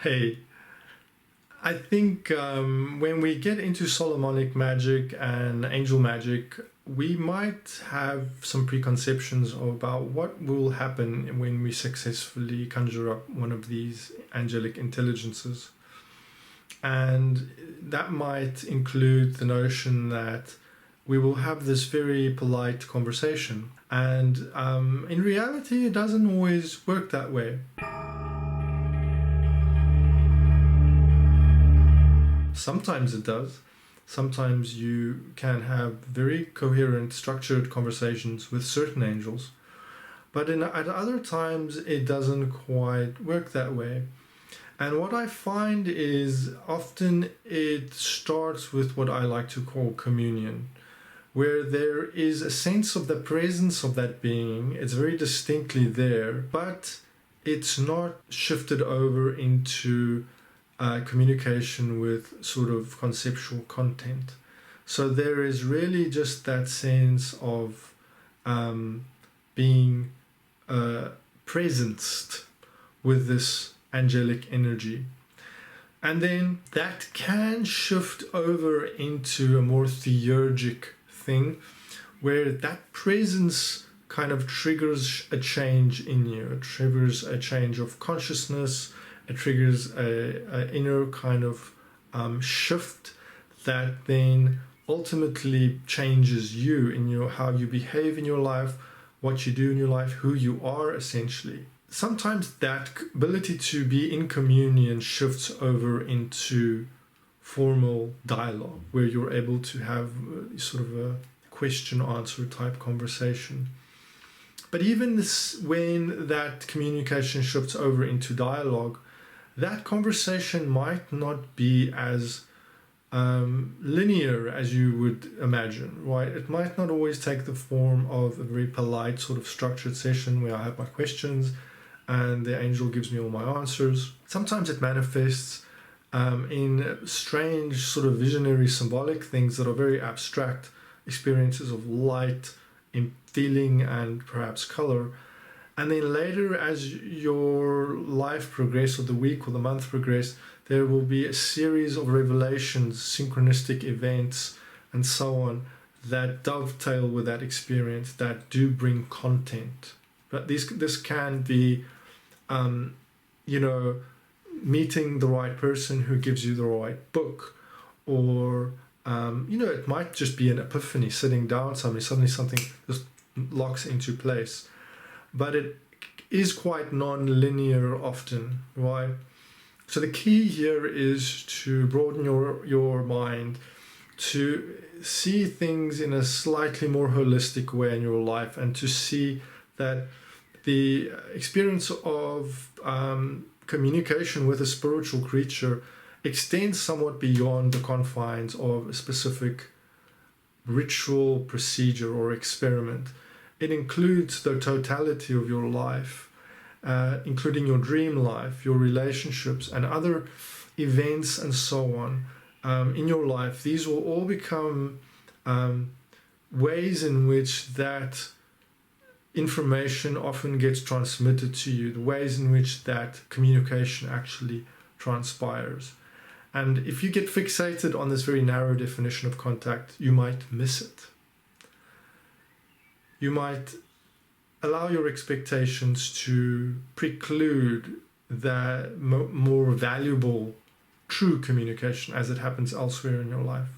Hey, I think when we get into Solomonic magic and angel magic, we might have some preconceptions about what will happen when we successfully conjure up one of these angelic intelligences. And that might include the notion that we will have this very polite conversation. And in reality, it doesn't always work that way. Sometimes it does. Sometimes you can have very coherent, structured conversations with certain angels. But at other times, it doesn't quite work that way. And what I find is often it starts with what I like to call communion, where there is a sense of the presence of that being. It's very distinctly there, but it's not shifted over into communication with sort of conceptual content. So there is really just that sense of being presenced with this angelic energy. And then that can shift over into a more theurgic thing, where that presence kind of triggers a change in you. It triggers a change of consciousness. It triggers a inner kind of shift that then ultimately changes you in how you behave in your life, what you do in your life, who you are essentially. Sometimes that ability to be in communion shifts over into formal dialogue, where you're able to have sort of a question-answer type conversation. But even when that communication shifts over into dialogue, that conversation might not be as linear as you would imagine, right? It might not always take the form of a very polite sort of structured session where I have my questions and the angel gives me all my answers. Sometimes it manifests in strange sort of visionary symbolic things that are very abstract experiences of light, in feeling and perhaps color. And then later, as your life progresses, or the week or the month progress, there will be a series of revelations, synchronistic events, and so on that dovetail with that experience, that do bring content. But this can be, meeting the right person who gives you the right book, or it might just be an epiphany, sitting down, suddenly something just locks into place. But it is quite non-linear often, right? So the key here is to broaden your mind, to see things in a slightly more holistic way in your life, and to see that the experience of communication with a spiritual creature extends somewhat beyond the confines of a specific ritual, procedure, or experiment. It includes the totality of your life, including your dream life, your relationships, and other events and so on in your life. These will all become ways in which that information often gets transmitted to you, the ways in which that communication actually transpires. And if you get fixated on this very narrow definition of contact, you might miss it. You might allow your expectations to preclude the more valuable true communication as it happens elsewhere in your life.